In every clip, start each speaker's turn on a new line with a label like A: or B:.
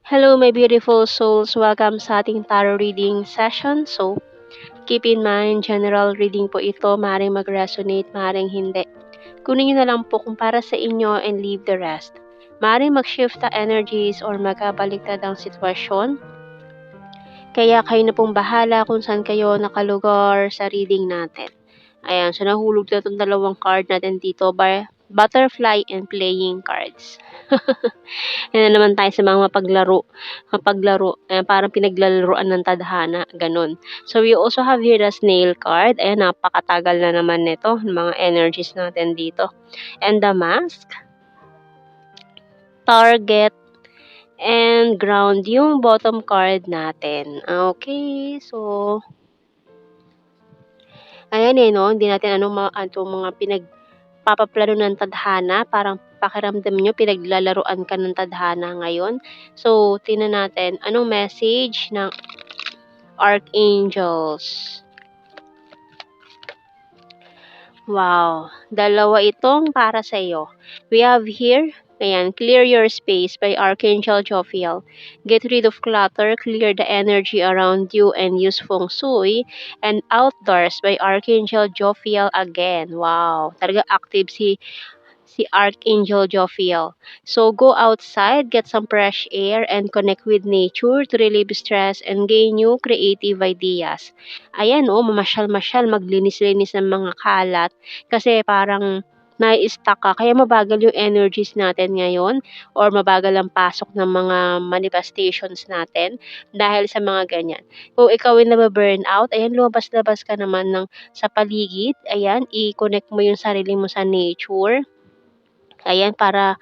A: Hello, my beautiful souls. Welcome sa ating tarot reading session. So, keep in mind, general reading po ito. Maaaring mag-resonate, maaaring hindi. Kunin nyo na lang po kung para sa inyo and leave the rest. Maaaring mag-shift ang energies or magkabaliktad ang sitwasyon. Kaya kayo na pong bahala kung saan kayo nakalugar sa reading natin. Ayan, so nahulog na itong dalawang card natin dito by butterfly and playing cards. Yan na naman tayo sa mga mapaglaro, parang pinaglalaroan ng tadhana, ganun. So, we also have here the snail card. Ayan, napakatagal na naman nito, mga energies natin dito. And the mask, target, and ground yung bottom card natin. Okay, so, ayan no, hindi natin mga pinagpapaplano ng tadhana, parang pakiramdam nyo pinaglalaruan ka ng tadhana ngayon. So, tingnan natin anong message ng archangels. Wow, dalawa itong para sa iyo. We have here, ayan, clear your space by Archangel Jophiel. Get rid of clutter, clear the energy around you, and use feng shui. And outdoors by Archangel Jophiel again. Wow, talaga active si Archangel Jophiel. So go outside, get some fresh air, and connect with nature to relieve stress and gain new creative ideas. Ayan mamasyal-masyal, maglinis-linis ng mga kalat kasi parang nai-stuck ka. Kaya mabagal yung energies natin ngayon or mabagal ang pasok ng mga manifestations natin dahil sa mga ganyan. Kung ikaw ay nababurn out, ayan, lumabas-labas ka naman sa paligid. Ayan, i-connect mo yung sarili mo sa nature. Ayan, para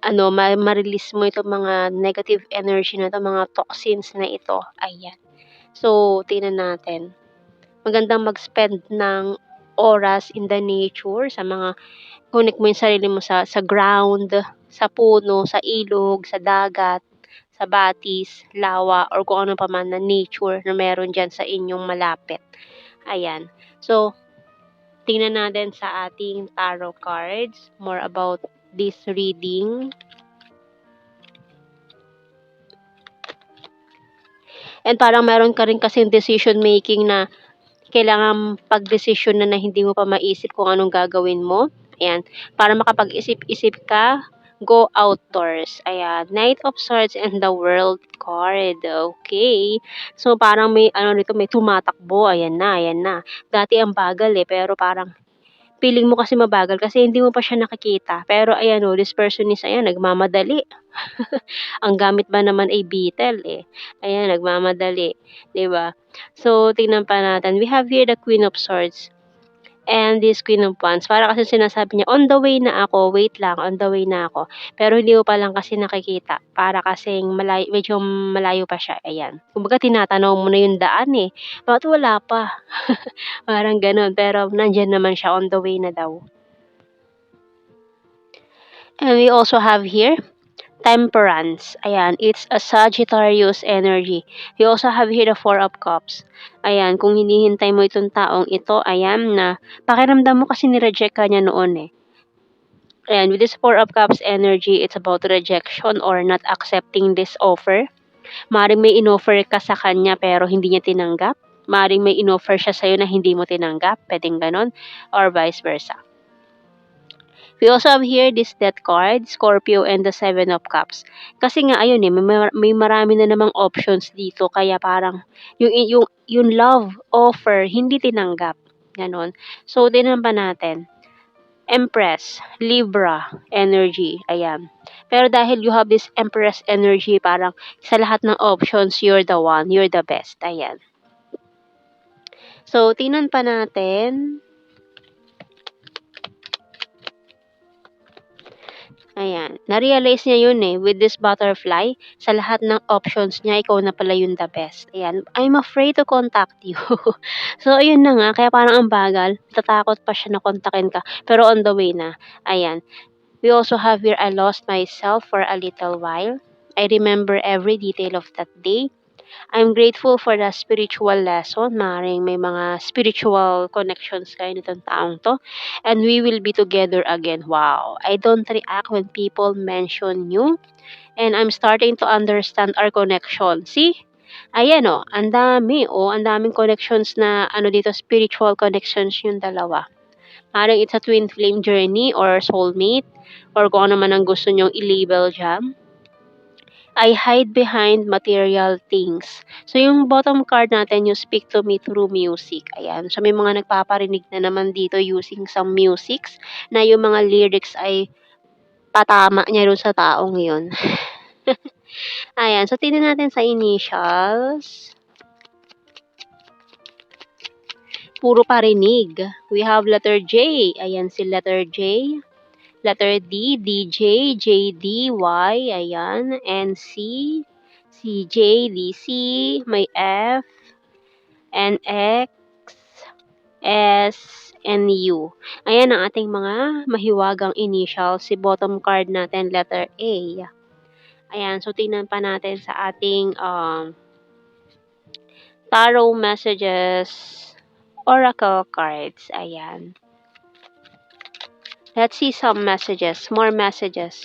A: ma-release mo itong mga negative energy na ito, mga toxins na ito. Ayan. So, tingnan natin. Magandang mag-spend ng oras in the nature, sa mga connect mo yung sarili mo sa ground, sa puno, sa ilog, sa dagat, sa batis, lawa, or kung ano pa man na nature na meron dyan sa inyong malapit. Ayan. So, tingnan natin sa ating tarot cards more about this reading. And parang meron ka rin kasing decision making na kailangan pag-desisyon na hindi mo pa maisip kung anong gagawin mo. Ayan. Para makapag-isip-isip ka, go outdoors. Ayan. Knight of Swords and the World card. Okay. So, parang may may tumatakbo. Ayan na, ayan na. Dati ang bagal pero parang feeling mo kasi mabagal kasi hindi mo pa siya nakikita. Pero ayan this person is nagmamadali. Ang gamit ba naman ay beetle Ayan, nagmamadali, 'di ba? So, tingnan pa natin. We have here the Queen of Swords and this Queen of Wands. Para kasi sinasabi niya, on the way na ako, wait lang, on the way na ako. Pero hindi mo pa lang kasi nakikita. Para kasing medyo malayo pa siya. Ayan. Kumbaga, tinatanaw mo na yung daan Bakit wala pa? Parang ganun. Pero nandyan naman siya, on the way na daw. And we also have here Temperance. Ayan, it's a Sagittarius energy. We also have here the Four of Cups. Ayan, kung hinihintay mo itong taong ito, ayan na, pakiramdam mo kasi nireject ka niya noon And with this Four of Cups energy, it's about rejection or not accepting this offer. Maring may inoffer ka sa kanya pero hindi niya tinanggap. Maring may inoffer siya sa'yo na hindi mo tinanggap. Pwedeng ganon. Or vice versa. We also have here this Death card, Scorpio, and the Seven of Cups. Kasi nga ayun may marami na namang options dito kaya parang yung love offer hindi tinanggap. Ganon. So tingnan pa natin. Empress, Libra energy. Ayan. Pero dahil you have this Empress energy, parang sa lahat ng options, you're the one, you're the best. Ayan. So tingnan pa natin. Ayan. Na-realize niya yun with this butterfly. Sa lahat ng options niya, ikaw na pala yung the best. Ayan. I'm afraid to contact you. So, ayun na nga. Kaya parang ang bagal. Tatakot pa siya na kontakin ka. Pero on the way na. Ayan. We also have here, I lost myself for a little while. I remember every detail of that day. I'm grateful for the spiritual lesson. Maring may mga spiritual connections kayo nitong taong 'to, and we will be together again. Wow! I don't react when people mention you, and I'm starting to understand our connection. See? Ayan ang dami, ang daming connections na ano dito, spiritual connections yung dalawa. Maaaring it's a twin flame journey or soulmate or kung ano man ang gusto niyong i-label diyan. I hide behind material things. So, yung bottom card natin, yung speak to me through music. Ayan. So, may mga nagpaparinig na naman dito using some musics na yung mga lyrics ay tatama niya dun sa taong yun. Ayan. So, tingnan natin sa initials. Puro parinig. We have letter J. Ayan si letter J. Letter D, DJ, JD, Y, ayan. And C, CJ, DC, may F, and X, S, and U. Ayan ang ating mga mahiwagang initials. Si bottom card natin, letter A. Ayan, so tingnan pa natin sa ating tarot messages, oracle cards. Ayan. Let's see some messages, more messages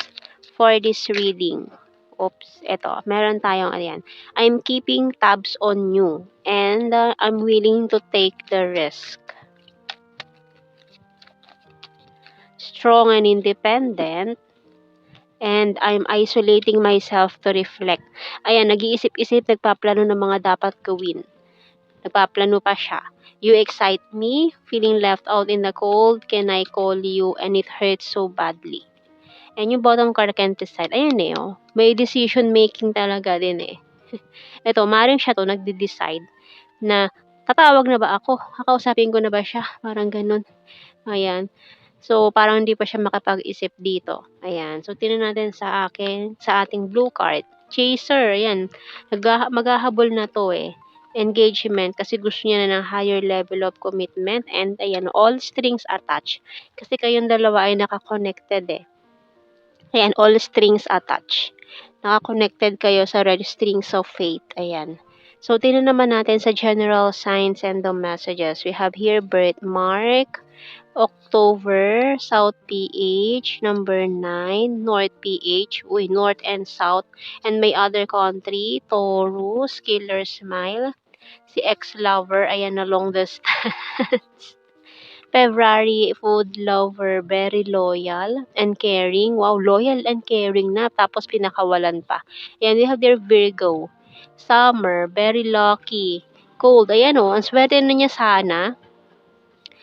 A: for this reading. Oops, eto. Meron tayong ayan. I'm keeping tabs on you and I'm willing to take the risk. Strong and independent, and I'm isolating myself to reflect. Ayan, nag-iisip-isip, nagpaplano ng mga dapat gawin. Nagpaplano pa siya. You excite me, feeling left out in the cold, can I call you and it hurts so badly. And yung bottom card can't decide. Ayan may decision making talaga din Ito, maaaring siya to nagde-decide na tatawag na ba ako? Kakausapin ko na ba siya? Parang ganun. Ayan. So, parang hindi pa siya makapag-isip dito. Ayan. So, tingnan natin sa ating blue card. Chaser, ayan. Maghahabol na to engagement kasi gusto niya na ng higher level of commitment and ayan, all strings attached. Kasi kayong dalawa ay naka-connected Ayan, all strings attached. Naka-connected kayo sa red strings of fate. Ayan. So, tingnan naman natin sa general signs and the messages. We have here birthmark, October, South PH, number 9, North PH, North and South, and may other country, Taurus, Killer Smile, si ex-lover, ayan na long distance. February, food lover, very loyal and caring. Wow, loyal and caring na, tapos pinakawalan pa. Ayan, we have their Virgo. Summer, very lucky. Cold, ayan ang swerte na niya sana.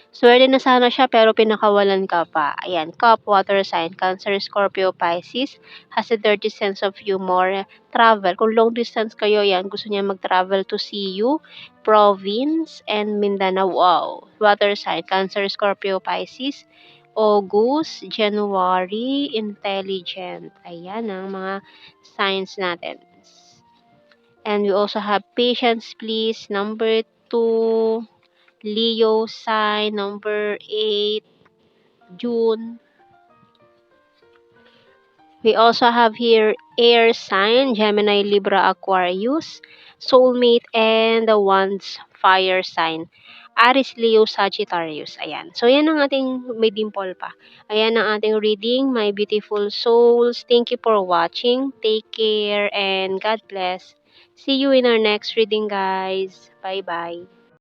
A: Swerte na sana siya pero pinakawalan ka pa. Ayan, Cup, water sign, Cancer, Scorpio, Pisces, has a dirty sense of humor. Travel, kung long distance kayo, yan, gusto niya mag-travel to see you. Province and Mindanao, wow. Water sign, Cancer, Scorpio, Pisces. August, January, intelligent. Ayan ang mga signs natin. And we also have patience, please. Number 2. Leo sign, number 8, June. We also have here air sign, Gemini, Libra, Aquarius, soulmate, and the Wands fire sign, Aries, Leo, Sagittarius. Ayan. So, yan ang ating may dimple pa. Ayan ang ating reading, my beautiful souls. Thank you for watching. Take care and God bless. See you in our next reading, guys. Bye-bye.